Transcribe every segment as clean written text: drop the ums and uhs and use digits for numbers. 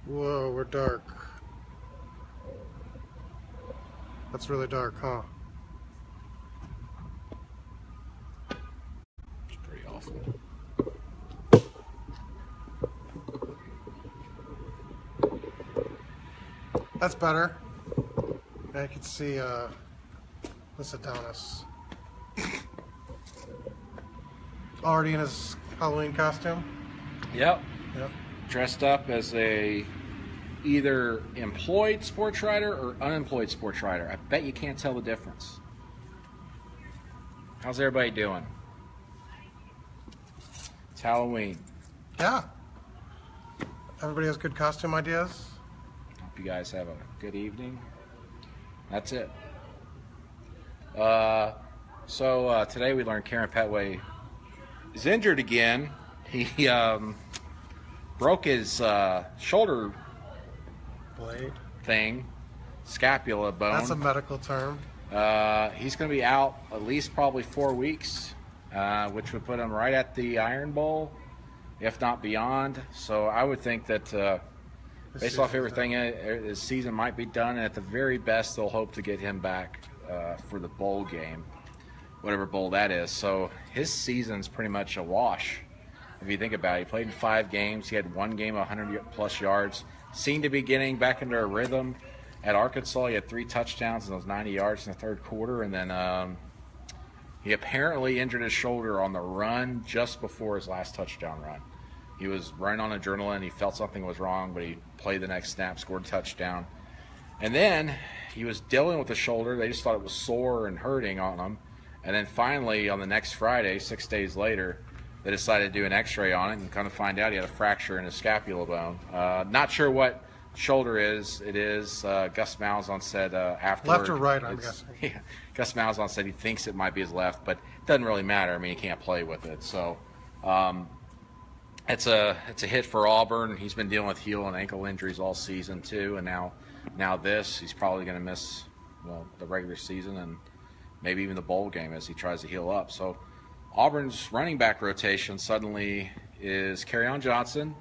Whoa, we're dark. That's really dark, huh? It's pretty awful. That's better. I can see this Adonis. Already in his Halloween costume? Yep. Yep. Dressed up as a either employed sports writer or unemployed sports writer. I bet you can't tell the difference. How's everybody doing? It's Halloween. Yeah. Everybody has good costume ideas? Hope you guys have a good evening. That's it. So today we learned Kamryn Pettway is injured again. He broke his shoulder Blade. thing, scapula bone. That's a medical term. He's going to be out at least probably 4 weeks, which would put him right at the Iron Bowl, if not beyond. So I would think that based off everything, his season might be done, and at the very best, they'll hope to get him back for the bowl game, whatever bowl that is. So his season's pretty much a wash. If you think about it, he played in 5 games. He had 1 game, 100-plus yards. Seemed to be getting back into a rhythm. At Arkansas, he had 3 touchdowns and those 90 yards in the third quarter. And then he apparently injured his shoulder on the run just before his last touchdown run. He was running on adrenaline. He felt something was wrong, but he played the next snap, scored a touchdown. And then he was dealing with the shoulder. They just thought it was sore and hurting on him. And then finally, on the next Friday, 6 days later, they decided to do an x-ray on it and kind of find out he had a fracture in his scapula bone. Not sure what shoulder is. It is. Gus Malzahn said afterward. Left or right, I'm guessing. Yeah, Gus Malzahn said he thinks it might be his left, but it doesn't really matter. I mean, he can't play with it. So it's a hit for Auburn. He's been dealing with heel and ankle injuries all season too, and now this. He's probably going to miss the regular season and maybe even the bowl game as he tries to heal up. So Auburn's running back rotation suddenly is Kerryon Johnson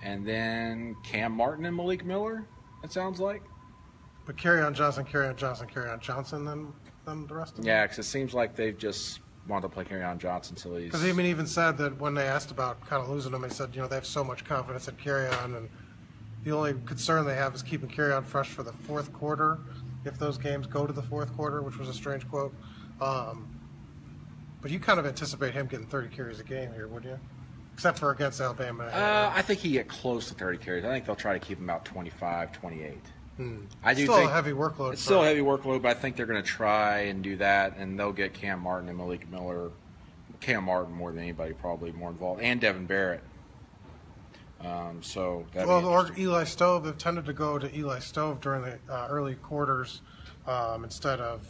and then Cam Martin and Malik Miller, it sounds like. But Kerryon Johnson, then the rest of them? Yeah, because it seems like they've just wanted to play Kerryon Johnson until he's... Because he even said that when they asked about kind of losing him, he said, they have so much confidence in Kerryon, and the only concern they have is keeping Kerryon fresh for the fourth quarter, if those games go to the fourth quarter, which was a strange quote. But you kind of anticipate him getting 30 carries a game here, wouldn't you? Except for against Alabama. I think he get close to 30 carries. I think they'll try to keep him about 25, 28. I do think a heavy workload. It's still a heavy workload, but I think they're going to try and do that, and they'll get Cam Martin and Malik Miller. Cam Martin more than anybody, probably more involved, and Devin Barrett. Or Eli Stove. They've tended to go to Eli Stove during the early quarters instead of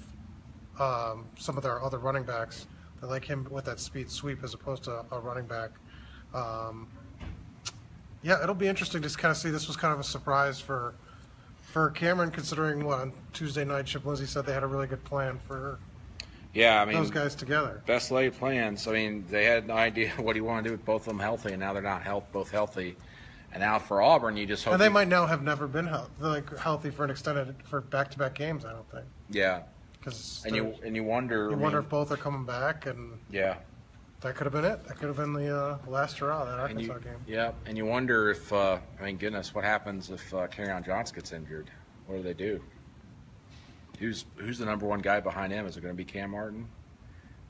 some of their other running backs. They like him with that speed sweep as opposed to a running back. It'll be interesting to kind of see. This was kind of a surprise for Kamryn, considering on Tuesday night, Chip Lindsey said they had a really good plan for those guys together. Best laid plans. I mean, they had no idea what he wanted to do with both of them healthy, and now they're not both healthy. And now for Auburn, you just hope. And they might now have never been healthy for back-to-back games. I don't think. Yeah. And you wonder. You wonder if both are coming back, and that could have been it. That could have been the last hurrah of that Arkansas game. Yeah, and you wonder if goodness, what happens if Kerryon Johnson gets injured? What do they do? Who's the number one guy behind him? Is it going to be Cam Martin?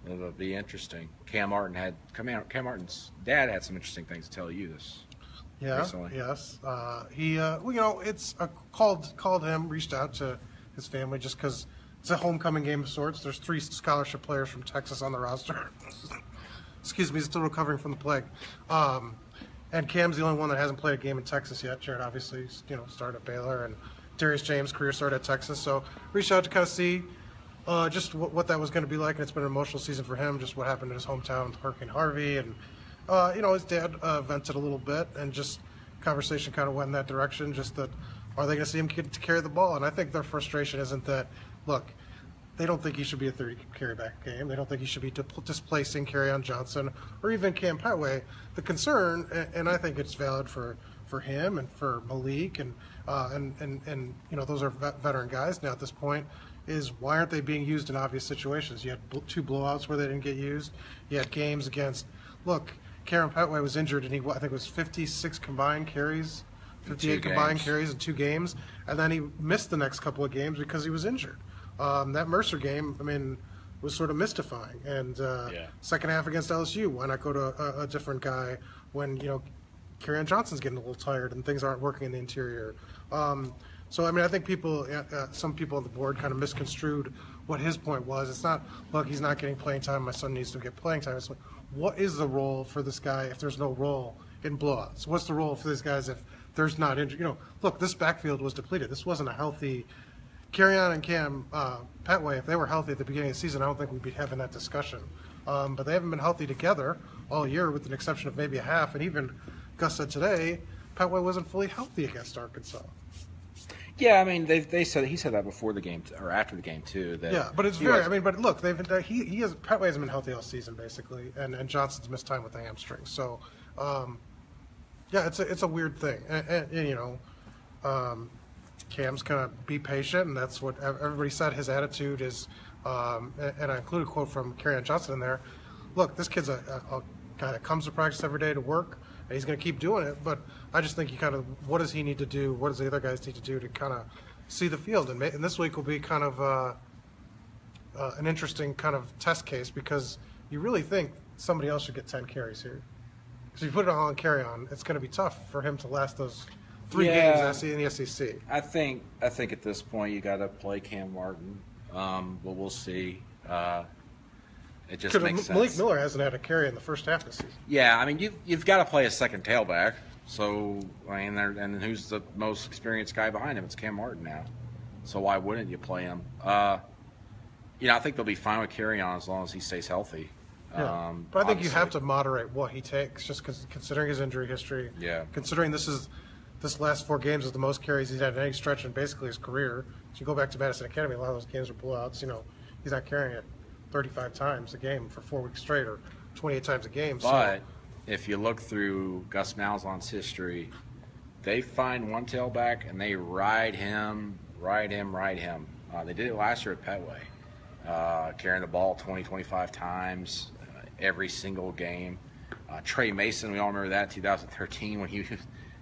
It'll be interesting. Cam Martin's dad had some interesting things to tell you this. Yeah. Recently. Yes. It's called him, reached out to his family just because it's a homecoming game of sorts. There's 3 scholarship players from Texas on the roster. Excuse me, still recovering from the plague. And Cam's the only one that hasn't played a game in Texas yet. Jared obviously, started at Baylor, and Darius James' career started at Texas. So reached out to kind of see just what that was going to be like. And it's been an emotional season for him, just what happened in his hometown with Hurricane Harvey. And, his dad vented a little bit, and just conversation kind of went in that direction, just that are they going to see him to carry the ball? And I think their frustration isn't that, look, they don't think he should be a 30 carry back game. They don't think he should be displacing Kerryon Johnson or even Cam Pettway. The concern, and I think it's valid for for him and for Malik and those are veteran guys now at this point. Is why aren't they being used in obvious situations? You had 2 blowouts where they didn't get used. You had games against. Look, Kamryn Pettway was injured, and I think it was 56 combined carries, 58 combined carries in 2 games, and then he missed the next couple of games because he was injured. That Mercer game, was sort of mystifying. And second half against LSU, why not go to a different guy when Kerryon Johnson's getting a little tired and things aren't working in the interior. So, I think some people on the board kind of misconstrued what his point was. It's not, look, he's not getting playing time. My son needs to get playing time. It's like, what is the role for this guy if there's no role in blowouts? What's the role for these guys if there's not injury? Look, this backfield was depleted. This wasn't a healthy Kerryon and Cam Pettway. If they were healthy at the beginning of the season, I don't think we'd be having that discussion. But they haven't been healthy together all year with an exception of maybe a half. And even Gus said today, Pettway wasn't fully healthy against Arkansas. Yeah, he said that before the game or after the game too. That but it's very. But look, Pettway hasn't been healthy all season basically, and Johnson's missed time with the hamstring. So, it's a weird thing, and Cam's gonna be patient, and that's what everybody said. His attitude is, and I include a quote from Kerryon Johnson in there. Look, this kid's a guy that comes to practice every day to work. And he's going to keep doing it, but I just think what does he need to do? What does the other guys need to do to kind of see the field? And this week will be kind of an interesting kind of test case because you really think somebody else should get 10 carries here. Because if you put it all on Kerryon, it's going to be tough for him to last those 3 games in the SEC. I think at this point you got to play Cam Martin, but we'll see. It just makes sense. Malik Miller hasn't had a carry in the first half of the season. Yeah, you've got to play a second tailback. So and who's the most experienced guy behind him? It's Cam Martin now. So why wouldn't you play him? I think they'll be fine with Kerryon as long as he stays healthy. Yeah. But I think you have to moderate what he takes, just considering his injury history. Yeah. Considering this last 4 games is the most carries he's had in any stretch in basically his career. So you go back to Madison Academy, a lot of those games are blowouts. He's not carrying it 35 times a game for 4 weeks straight or 28 times a game. But if you look through Gus Malzahn's history, they find one tailback and they ride him. They did it last year at Pettway, carrying the ball 20, 25 times every single game. Trey Mason, we all remember that, 2013 when he was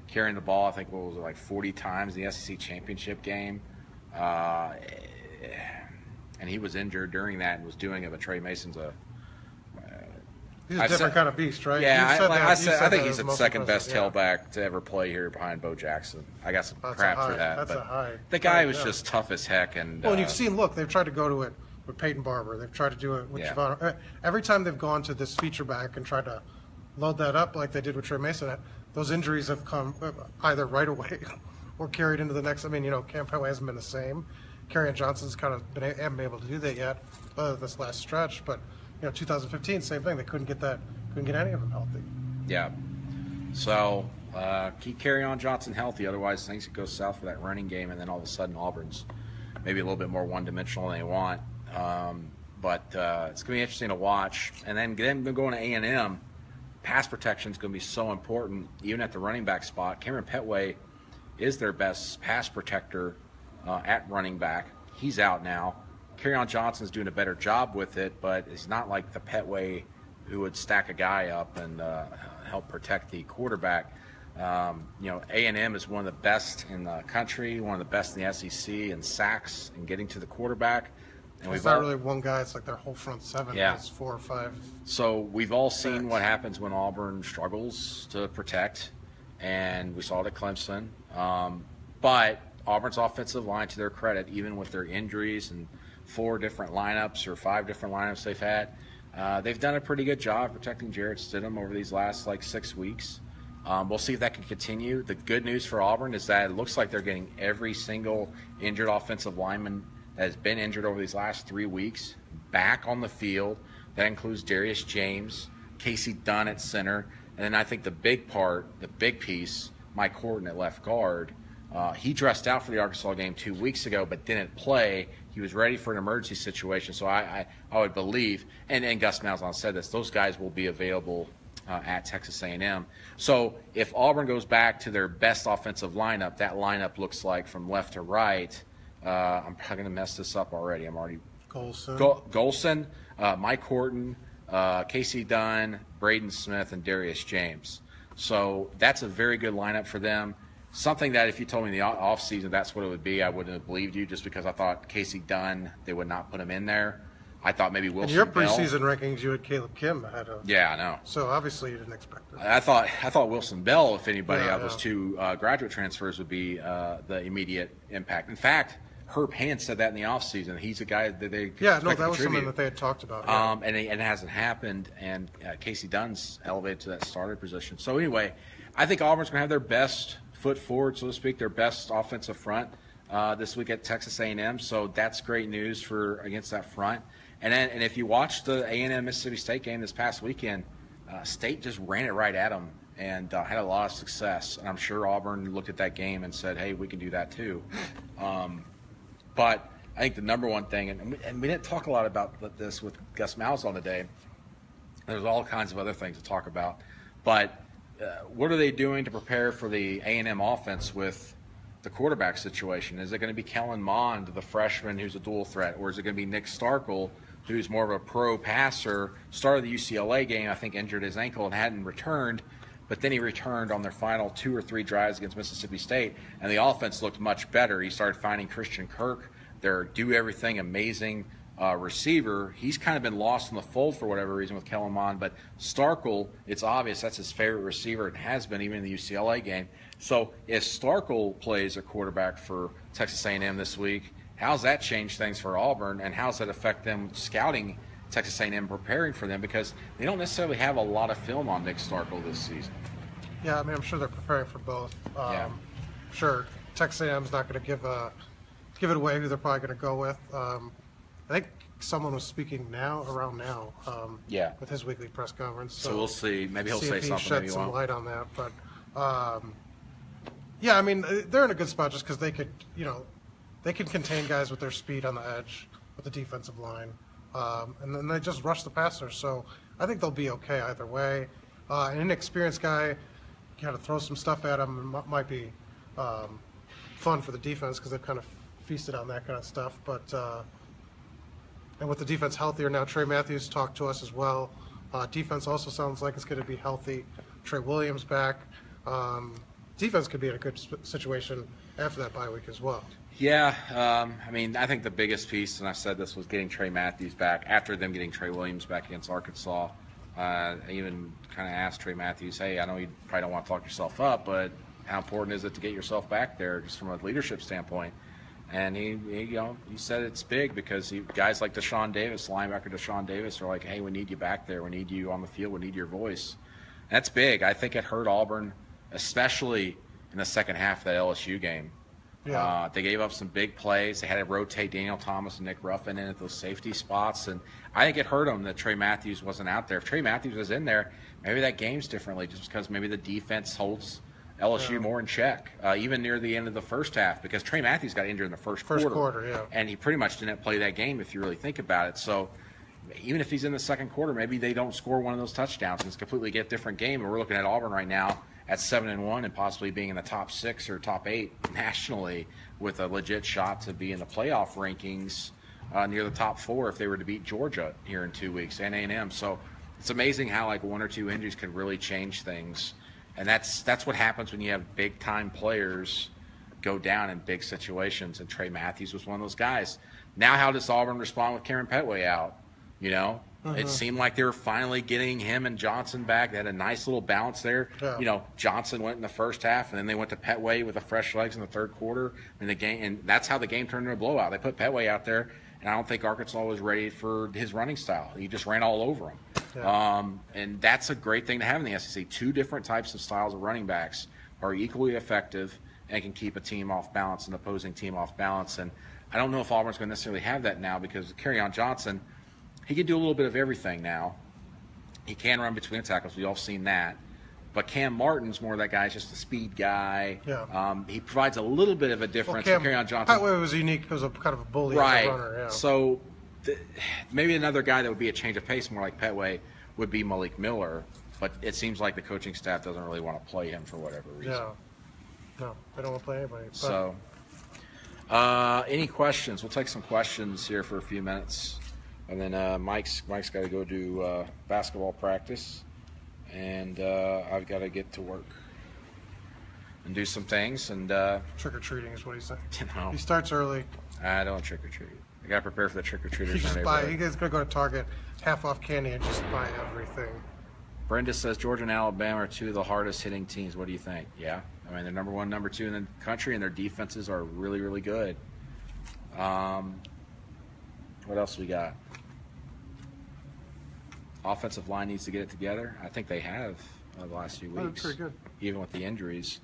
carrying the ball, I think, 40 times in the SEC championship game. And he was injured during that and was doing it, but Trey Mason's he's a different kind of beast, right? Yeah, I think he's the second best tailback to ever play here behind Bo Jackson. I got some crap for that. The guy was just tough as heck. And you've seen, they've tried to go to it with Peyton Barber. They've tried to do it with Javon. Every time they've gone to this feature back and tried to load that up like they did with Trey Mason, those injuries have come either right away or carried into the next. Cam Pettway hasn't been the same. Kerryon Johnson's haven't been able to do that yet, this last stretch. But 2015, same thing. They couldn't get any of them healthy. Yeah. So keep Kerryon Johnson healthy. Otherwise, things could go south for that running game, and then all of a sudden Auburn's maybe a little bit more one-dimensional than they want. But it's going to be interesting to watch. And then going to A&M, pass protection is going to be so important, even at the running back spot. Kamryn Pettway is their best pass protector at running back. He's out now. Kerryon Johnson's doing a better job with it, but it's not like the Pettway who would stack a guy up and help protect the quarterback. A&M is one of the best in the country, one of the best in the SEC in sacks and getting to the quarterback. And it's not really one guy. It's like their whole front 7. Yeah. It's 4 or 5. So we've all seen what happens when Auburn struggles to protect, and we saw it at Clemson. But Auburn's offensive line, to their credit, even with their injuries and 4 different lineups or 5 different lineups they've had, they've done a pretty good job protecting Jarrett Stidham over these last 6 weeks. We'll see if that can continue. The good news for Auburn is that it looks like they're getting every single injured offensive lineman that has been injured over these last 3 weeks back on the field. That includes Darius James, Casey Dunn at center, and then I think the big piece, Mike Horton at left guard. He dressed out for the Arkansas game 2 weeks ago, but didn't play. He was ready for an emergency situation. So I would believe, and Gus Malzahn said this, those guys will be available at Texas A&M. So if Auburn goes back to their best offensive lineup, that lineup looks like from left to right. I'm probably going to mess this up already. I'm already Golson, Mike Horton, Casey Dunn, Braden Smith, and Darius James. So that's a very good lineup for them. Something that if you told me in the offseason that's what it would be, I wouldn't have believed you, just because I thought Casey Dunn, they would not put him in there. I thought maybe Wilson In your Bell. preseason rankings, you had Caleb Kim ahead of. Yeah, I know. So obviously you didn't expect it. I thought Wilson Bell, if anybody out of those two graduate transfers, would be the immediate impact. In fact, Herb Hand said that in the offseason. He's a guy that they that was something that they had talked about. Yeah. And it hasn't happened, and Casey Dunn's elevated to that starter position. So anyway, I think Auburn's going to have their best foot forward, so to speak, their best offensive front this week at Texas A&M. So that's great news for against that front. And if you watch the A&M Mississippi State game this past weekend, State just ran it right at them and had a lot of success. And I'm sure Auburn looked at that game and said, hey, we can do that too. But I think the number one thing, and we didn't talk a lot about this with Gus Malzahn today. There's all kinds of other things to talk about. But what are they doing to prepare for the A&M offense with the quarterback situation? Is it going to be Kellen Mond, the freshman who's a dual threat, or is it going to be Nick Starkel, who's more of a pro passer? Started the UCLA game, I think injured his ankle and hadn't returned, but then he returned on their final 2 or 3 drives against Mississippi State, and the offense looked much better. He started finding Christian Kirk, their do-everything, amazing receiver. He's kind of been lost in the fold for whatever reason with Kellen Mond, but Starkel, it's obvious that's his favorite receiver and has been even in the UCLA game. So if Starkel plays a quarterback for Texas A&M this week, how's that change things for Auburn, and how's that affect them scouting Texas A&M, preparing for them, because they don't necessarily have a lot of film on Nick Starkel this season. Yeah, I mean, I'm sure they're preparing for both. Sure, Texas A&M's not going to give it away who they're probably going to go with. I think someone was speaking around now, with his weekly press conference. So we'll see. Maybe he'll say something. Shed some light on that, but I mean, they're in a good spot just because they could, they can contain guys with their speed on the edge with the defensive line, and then they just rush the passer. So I think they'll be okay either way. An inexperienced guy, kind of throw some stuff at him, might be fun for the defense because they've kind of feasted on that kind of stuff, but. And with the defense healthier now, Trey Matthews talked to us as well. Defense also sounds like it's going to be healthy. Trey Williams back. Defense could be in a good situation after that bye week as well. Yeah, I mean, I think the biggest piece, and I said this, was getting Trey Matthews back after them getting Trey Williams back against Arkansas. I even kind of asked Trey Matthews, hey, I know you probably don't want to talk yourself up, but how important is it to get yourself back there just from a leadership standpoint? And he said it's big because guys like Deshaun Davis, linebacker Deshaun Davis, are like, hey, we need you back there. We need you on the field. We need your voice. That's big. I think it hurt Auburn, especially in the second half of that LSU game. Yeah. They gave up some big plays. They had to rotate Daniel Thomas and Nick Ruffin in at those safety spots. And I think it hurt them that Trey Matthews wasn't out there. If Trey Matthews was in there, maybe that game's differently just because maybe the defense holds LSU more in check, even near the end of the first half, because Trey Matthews got injured in the first quarter, and he pretty much didn't play that game if you really think about it. So even if he's in the second quarter, maybe they don't score one of those touchdowns, and it's a completely different game. And we're looking at Auburn right now at 7-1 and possibly being in the top 6 or top 8 nationally with a legit shot to be in the playoff rankings near the top 4 if they were to beat Georgia here in 2 weeks and A&M. So it's amazing how like 1 or 2 injuries can really change things. And that's what happens when you have big-time players go down in big situations, and Trey Matthews was one of those guys. Now how does Auburn respond with Kamryn Pettway out? It seemed like they were finally getting him and Johnson back. They had a nice little balance there. Yeah. Johnson went in the first half, and then they went to Pettway with the fresh legs in the third quarter in the game, and that's how the game turned into a blowout. They put Pettway out there, and I don't think Arkansas was ready for his running style. He just ran all over him. Yeah. And that's a great thing to have in the SEC. 2 different types of styles of running backs are equally effective and can keep a team off balance, an opposing team off balance. And I don't know if Auburn's going to necessarily have that now because Kerryon Johnson, he can do a little bit of everything now. He can run between the tackles. We've all seen that. But Cam Martin's more of that guy. He's just a speed guy. Yeah. He provides a little bit of a difference to Kerryon Johnson. Pettway was unique because of kind of a bully as a runner. Yeah. So maybe another guy that would be a change of pace, more like Pettway, would be Malik Miller. but it seems like the coaching staff doesn't really want to play him for whatever reason. No, they don't want to play anybody. But. So, any questions? We'll take some questions here for a few minutes, and then Mike's got to go do basketball practice, and I've got to get to work and do some things. And trick or treating is what he said. You know, he starts early. I don't trick or treat. I got to prepare for the trick or treaters. He's gonna go to Target, half off candy, and just buy everything. Brenda says Georgia and Alabama are two of the hardest hitting teams. What do you think? Yeah, I mean they're number one, number two in the country, and their defenses are really, really good. What else we got? Offensive line needs to get it together. I think they have the last few weeks. That's pretty good. Even with the injuries.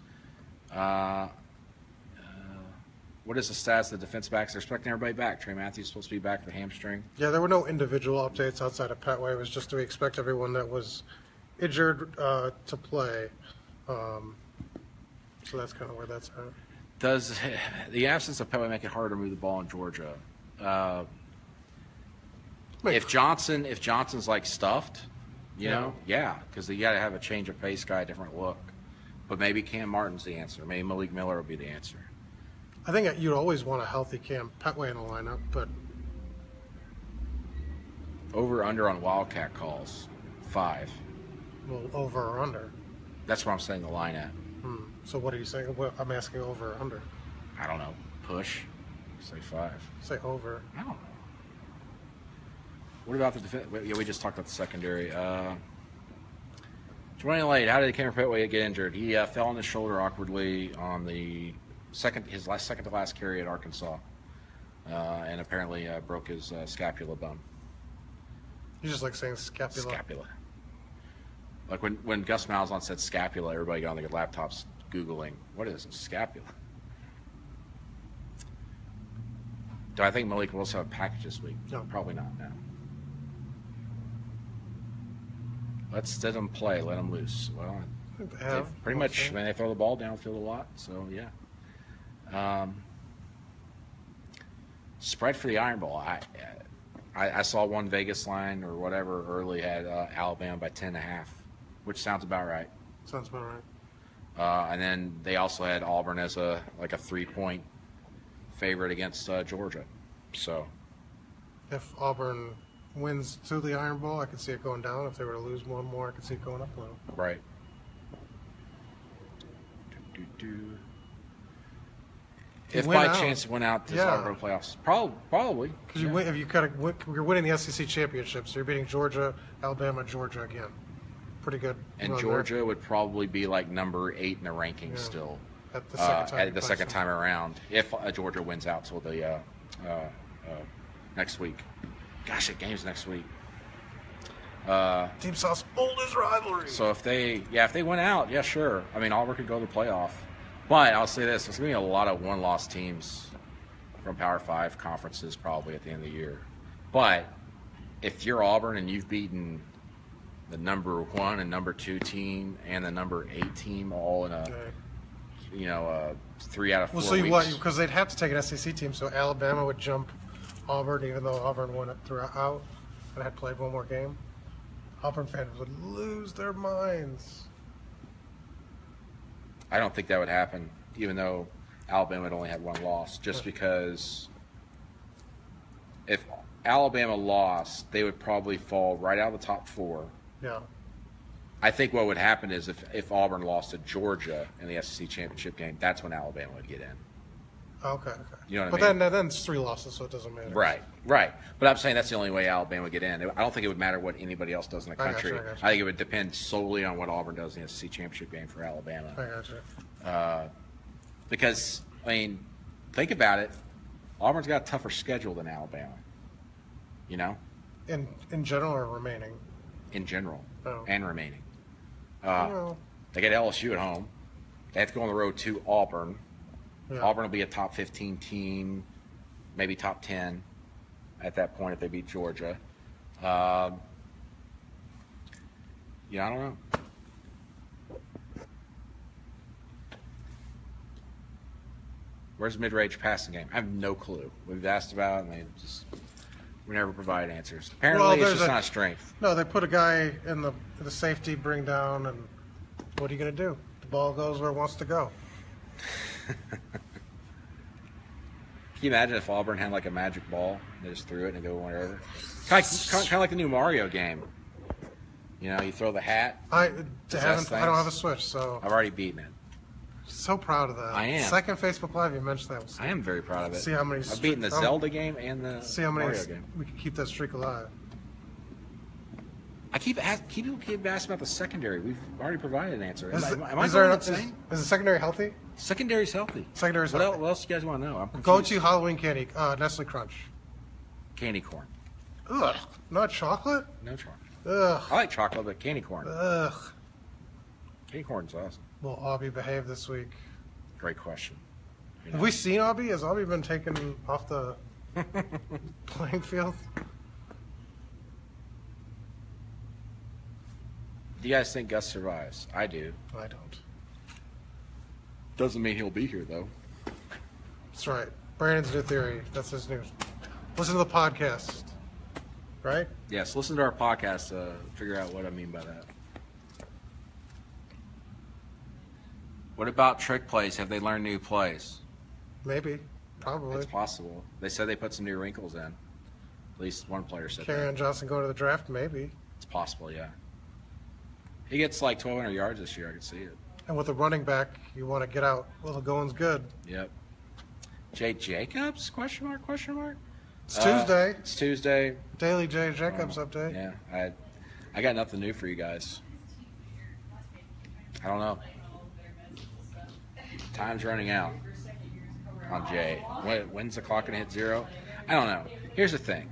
What is the status of the defense backs? They're expecting everybody back. Trey Matthews is supposed to be back with a hamstring. Yeah, there were no individual updates outside of Pettway. It was just we expect everyone that was injured to play. So that's kind of where that's at. Does the absence of Pettway make it harder to move the ball in Georgia? If Johnson's like stuffed, you know, yeah, because you got to have a change of pace guy, a different look. But maybe Cam Martin's the answer. Maybe Malik Miller will be the answer. I think you'd always want a healthy Cam Pettway in the lineup, but over under on Wildcat calls 5. Well, over or under. That's what I'm saying the line at. So what are you saying? Well, I'm asking over or under. I don't know. Push. Say 5. Say over. I don't know. What about the defense? Yeah, we just talked about the secondary. Joining late. How did Kamryn Pettway get injured? He fell on his shoulder awkwardly on his second to last carry at Arkansas, and apparently broke his scapula bone. You just like saying scapula. Scapula. Like when Gus Malzahn said scapula, everybody got on their laptops Googling, what is scapula? Do I think Malik will also have a package this week? No. Probably not, no. Let them play, let them loose. Well, they pretty much, I mean, they throw the ball downfield a lot, so yeah. Spread for the Iron Bowl. I saw one Vegas line or whatever early had Alabama by 10.5, which sounds about right. Sounds about right. And then they also had Auburn as a 3-point favorite against Georgia. So if Auburn wins to the Iron Bowl, I could see it going down. If they were to lose one more, I could see it going up a little. Right. If by chance it went out, does Auburn go to playoffs? Probably. Because you're winning the SEC championship, so you're beating Georgia, Alabama, Georgia again. Pretty good. And Georgia would probably be like number 8 in the rankings still. At the second time. At the second time around, if Georgia wins out till the next week. Gosh, that game's next week. Team South's oldest rivalry. So if they went out, yeah, sure. I mean, Auburn could go to the playoff. But I'll say this: there's going to be a lot of one-loss teams from Power 5 conferences probably at the end of the year. But if you're Auburn and you've beaten the number 1 and number 2 team and the number 8 team all in a 3 out of 4 weeks. Well, so because they'd have to take an SEC team, so Alabama would jump Auburn, even though Auburn won it throughout and had played one more game. Auburn fans would lose their minds. I don't think that would happen, even though Alabama had only had 1 loss, just because if Alabama lost, they would probably fall right out of the top 4. Yeah. I think what would happen is if Auburn lost to Georgia in the SEC championship game, that's when Alabama would get in. Okay. You know what I mean? But then it's 3 losses, so it doesn't matter. Right. But I'm saying that's the only way Alabama would get in. I don't think it would matter what anybody else does in the country. I think it would depend solely on what Auburn does in the SEC championship game for Alabama. I got you. Because, I mean, think about it. Auburn's got a tougher schedule than Alabama. You know? In general or remaining? In general Oh. and remaining. Well, They get LSU at home. They have to go on the road to Auburn. yeah. Auburn will be a top 15 team, maybe top 10 at that point if they beat Georgia. I don't know. Where's mid-range passing game? I have no clue. We've asked about it, and they just We never provide answers. Apparently, it's just not a strength. No, they put a guy in the safety bring down, and what are you going to do? The ball goes where it wants to go. Can you imagine if Auburn had like a magic ball? They just threw it and go wherever. Kind of like the new Mario game. You know, you throw the hat. I don't have a Switch, so I've already beaten it. So proud of that. I am. Second Facebook Live, you mentioned that. I am very proud of it. See how many. I've beaten the Zelda game and the Mario game. We can keep that streak alive. People keep asking about the secondary. We've already provided an answer. Is the secondary healthy? Secondary's healthy. Secondary's healthy. healthy. What else do you guys want to know? Go-to Halloween candy, Nestle Crunch. Candy corn. Ugh. Not chocolate? No chocolate. Ugh. I like chocolate, but candy corn. Ugh. Candy corn's awesome. Will Aubie behave this week? Great question. Have we seen Aubie? Has Aubie been taken off the playing field? Do you guys think Gus survives? I do. I don't. Doesn't mean he'll be here, though. That's right. Brandon's new theory. That's his news. Listen to the podcast. Right? Yes, listen to our podcast to figure out what I mean by that. What about trick plays? Have they learned new plays? Maybe. Probably. It's possible. They said they put some new wrinkles in. At least one player said that. Kerryon Johnson going to the draft? Maybe. It's possible, yeah. He gets like 1,200 yards this year. I can see it. And with a running back, you want to get out. Well, the going's good. Yep. Jay Jacobs? Question mark? Question mark? It's Tuesday. It's Tuesday. Daily Jay Jacobs update. Yeah. I got nothing new for you guys. I don't know. Time's running out on Jay. When's the clock going to hit 0? I don't know. Here's the thing.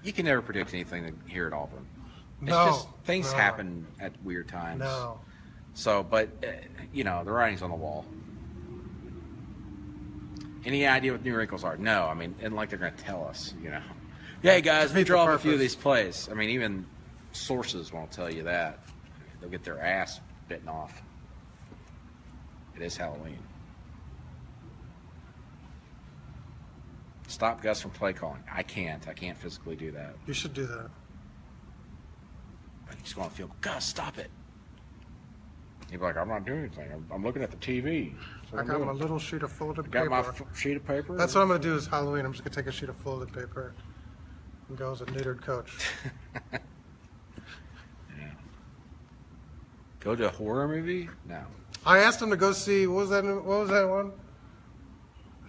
You can never predict anything here at Auburn. It's just things happen at weird times. No. So, but, the writing's on the wall. Any idea what new wrinkles are? No. I mean, and like they're going to tell us, Yeah, hey, guys, we draw up a few of these plays. I mean, even sources won't tell you that. They'll get their ass bitten off. It is Halloween. Stop Gus from play calling. I can't physically do that. You should do that. I just want to feel, Gus, stop it. He'd be like, I'm not doing anything. I'm looking at the TV. I got my little sheet of folded paper. Got my sheet of paper? That's what I'm going to do is Halloween. I'm just going to take a sheet of folded paper and go as a neutered coach. Yeah. Go to a horror movie? No. I asked him to go see, what was that one?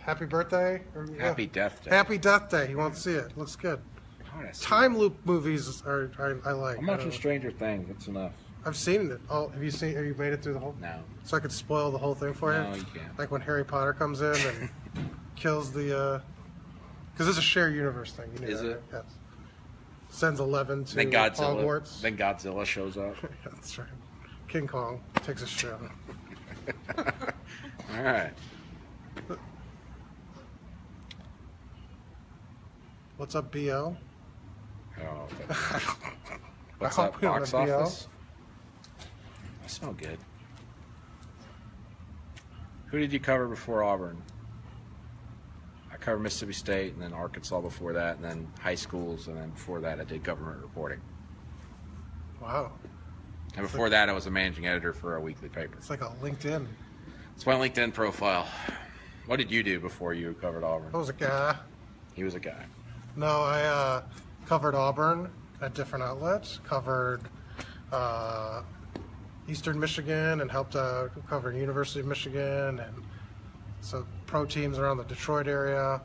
Happy Birthday? Happy Death Day. Happy Death Day. He wants to see it. Looks good. Time loop movies I like. I'm watching Stranger Things. That's enough. I've seen it. Oh, have you made it through the whole? No. So I could spoil the whole thing for you? No, you can't. Like when Harry Potter comes in and kills the, because it's a shared universe thing. You know Is that, it? Yes. Sends 11 to Hogwarts. Then Godzilla shows up. Yeah, that's right. King Kong takes a shit. All right. What's up, BL? Oh, what's up, box office? I smell good. Who did you cover before Auburn? I covered Mississippi State, and then Arkansas before that, and then high schools, and then before that I did government reporting. Wow. And before that I was a managing editor for a weekly paper. It's like a LinkedIn. It's my LinkedIn profile. What did you do before you covered Auburn? I was a guy. He was a guy. No, I covered Auburn at different outlets, covered Eastern Michigan, and helped cover University of Michigan, and so pro teams around the Detroit area,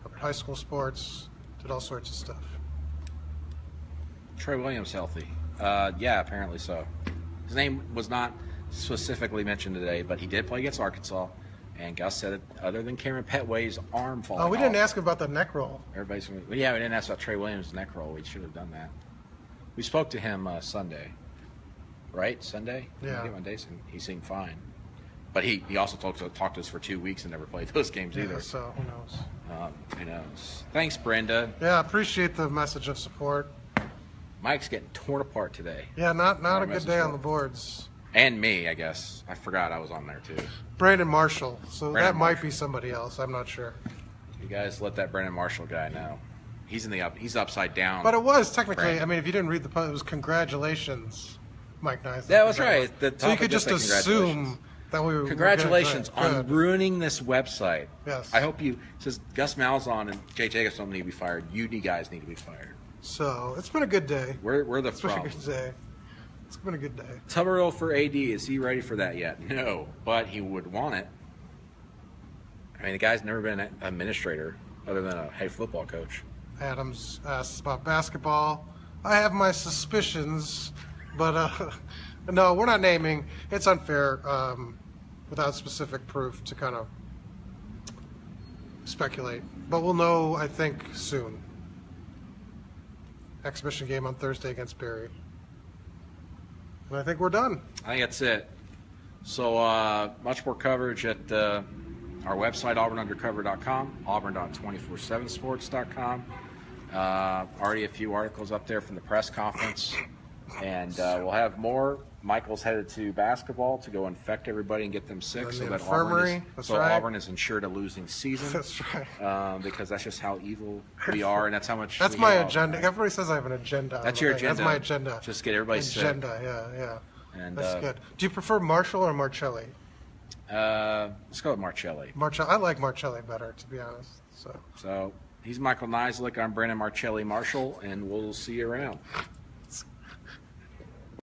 covered high school sports, did all sorts of stuff. Trey Williams healthy. Yeah, apparently so. His name was not specifically mentioned today, but he did play against Arkansas. And Gus said that other than Kamryn Pettway's arm falling off. Oh, we didn't ask about the neck roll. We didn't ask about Trey Williams' neck roll. We should have done that. We spoke to him Sunday. Right? Sunday? Yeah. He seemed fine. But he also talked to us for 2 weeks and never played those games either. So who knows? Who knows? Thanks, Brenda. Yeah, appreciate the message of support. Mike's getting torn apart today. Yeah, not a good day on the boards. And me, I guess. I forgot I was on there too. Brandon Marshall. So that might be somebody else. I'm not sure. You guys let that Brennan Marshall guy know. He's upside down. But it was technically. Brandon. I mean, if you didn't read the post, it was congratulations, Mike Nice. That was right. So you could just assume that we were. Congratulations good. on ruining this website. Yes. I hope you. Says Gus Malzahn and Jay Jacobs don't need to be fired. You guys need to be fired. So it's been a good day. We're the It's been a problem. good day. It's been a good day. Tuberville for AD. Is he ready for that yet? No, but he would want it. I mean, the guy's never been an administrator other than a head football coach. Adams asks about basketball. I have my suspicions, but no, we're not naming. It's unfair without specific proof to kind of speculate. But we'll know, I think, soon. Exhibition game on Thursday against Barry. And I think we're done. I think that's it. So much more coverage at our website, auburnundercover.com, auburn.247sports.com. Already a few articles up there from the press conference. And we'll have more. Michael's headed to basketball to go infect everybody and get them sick And so the that infirmary. Auburn is insured a losing season. That's right. Because that's just how evil we are, and that's how much. That's we my hate Auburn. agenda. Everybody says I have an agenda. That's your agenda. That's my agenda. Just get everybody sick. Agenda, yeah. And, that's good. Do you prefer Marshall or Marcelli? Let's go with Marcelli. I like Marcelli better, to be honest. So he's Michael Nislik. I'm Brandon Marcelli Marshall, and we'll see you around.